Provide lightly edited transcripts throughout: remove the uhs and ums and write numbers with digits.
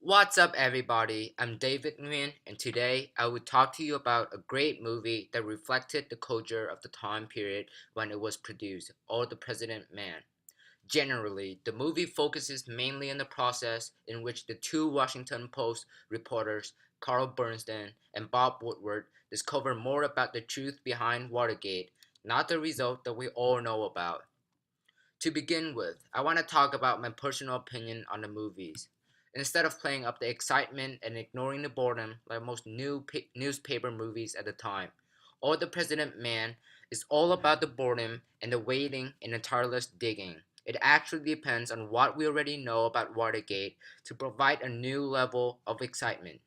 What's up, everybody? I'm David Nguyen, and today I will talk to you about a great movie that reflected the culture of the time period when it was produced, All the President Man. Generally, the movie focuses mainly on the process in which the two Washington Post reporters, Carl Bernstein and Bob Woodward, discover more about the truth behind Watergate, not the result that we all know about. To begin with, I want to talk about my personal opinion on the movies. Instead of playing up the excitement and ignoring the boredom like most newspaper movies at the time, All the President Man is all about the boredom and the waiting and the tireless digging. It actually depends on what we already know about Watergate to provide a new level of excitement.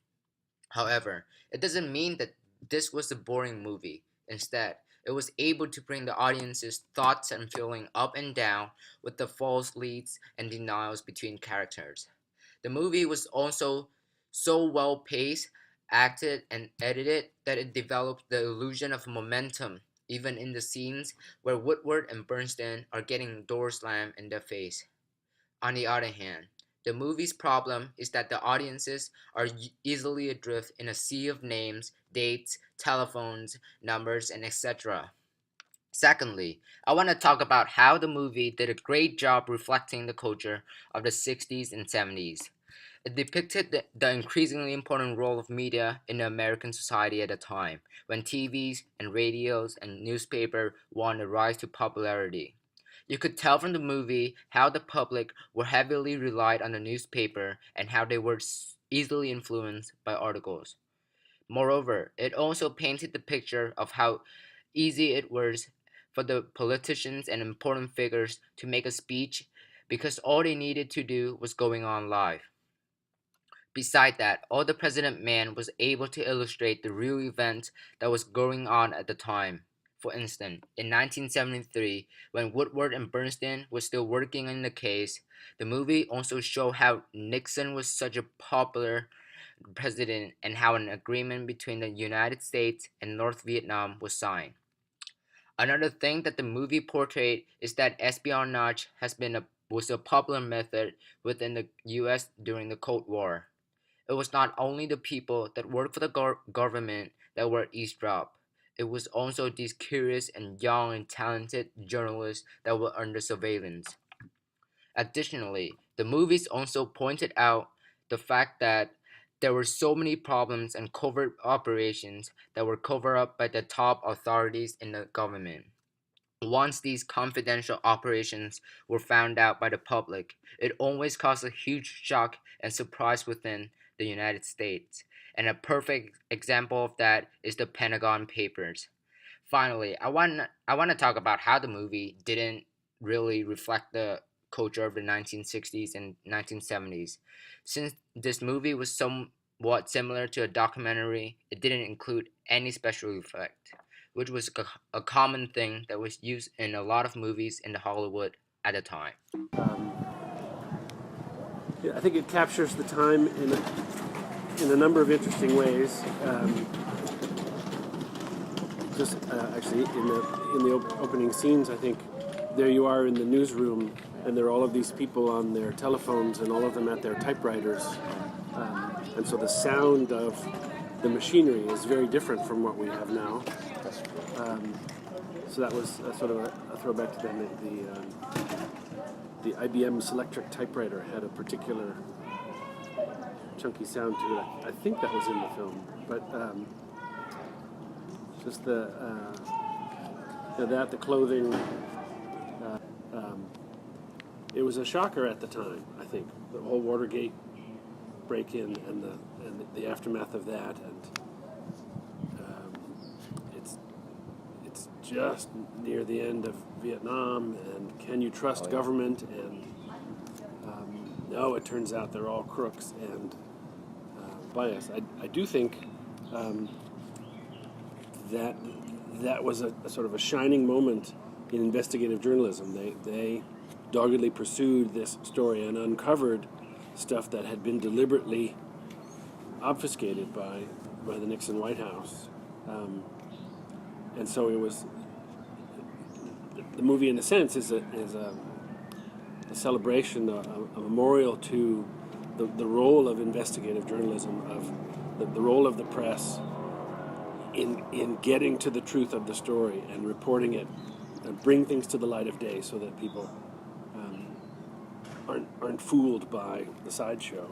However, it doesn't mean that this was a boring movie. Instead, it was able to bring the audience's thoughts and feeling up and down with the false leads and denials between characters. The movie was also so well paced, acted, and edited that it developed the illusion of momentum, even in the scenes where Woodward and Bernstein are getting doors slammed in their face. On the other hand, the movie's problem is that the audiences are easily adrift in a sea of names, dates, telephones, numbers, and etc. Secondly, I want to talk about how the movie did a great job reflecting the culture of the 60s and 70s. It depicted the increasingly important role of media in the American society at the time, when TVs and radios and newspaper won a rise to popularity. You could tell from the movie how the public were heavily relied on the newspaper and how they were easily influenced by articles. Moreover, it also painted the picture of how easy it was for the politicians and important figures to make a speech because all they needed to do was going on live. Beside that, All the President Man was able to illustrate the real events that was going on at the time. For instance, in 1973, when Woodward and Bernstein were still working on the case, the movie also showed how Nixon was such a popular president and how an agreement between the United States and North Vietnam was signed. Another thing that the movie portrayed is that espionage was a popular method within the US during the Cold War. It was not only the people that worked for the government that were eavesdrop. It was also these curious and young and talented journalists that were under surveillance. Additionally, the movies also pointed out the fact that there were so many problems and covert operations that were covered up by the top authorities in the government. Once these confidential operations were found out by the public, it always caused a huge shock and surprise within the United States. And a perfect example of that is the Pentagon Papers. Finally, I want to talk about how the movie didn't really reflect the culture of the 1960s and 1970s. Since this movie was somewhat similar to a documentary, it didn't include any special effect, which was a common thing that was used in a lot of movies in the Hollywood at the time. Um, yeah, I think it captures the time in a number of interesting ways. Just actually in the opening scenes, I think there you are in the newsroom, and there are all of these people on their telephones, and all of them at their typewriters, and so the sound of the machinery is very different from what we have now. So that was sort of a throwback to them. The IBM Selectric typewriter had a particular chunky sound to it. I think that was in the film, but just the clothing. It was a shocker at the time. I think the whole Watergate break-in and the aftermath of that, and it's just near the end of Vietnam, and can you trust government? And no, it turns out they're all crooks and biased. I do think that was a sort of a shining moment in investigative journalism. They doggedly pursued this story and uncovered stuff that had been deliberately obfuscated by the Nixon White House. And so it was, the movie in a sense is a celebration, a memorial to the role of investigative journalism, of the role of the press in getting to the truth of the story and reporting it, and bring things to the light of day so that people aren't fooled by the sideshow.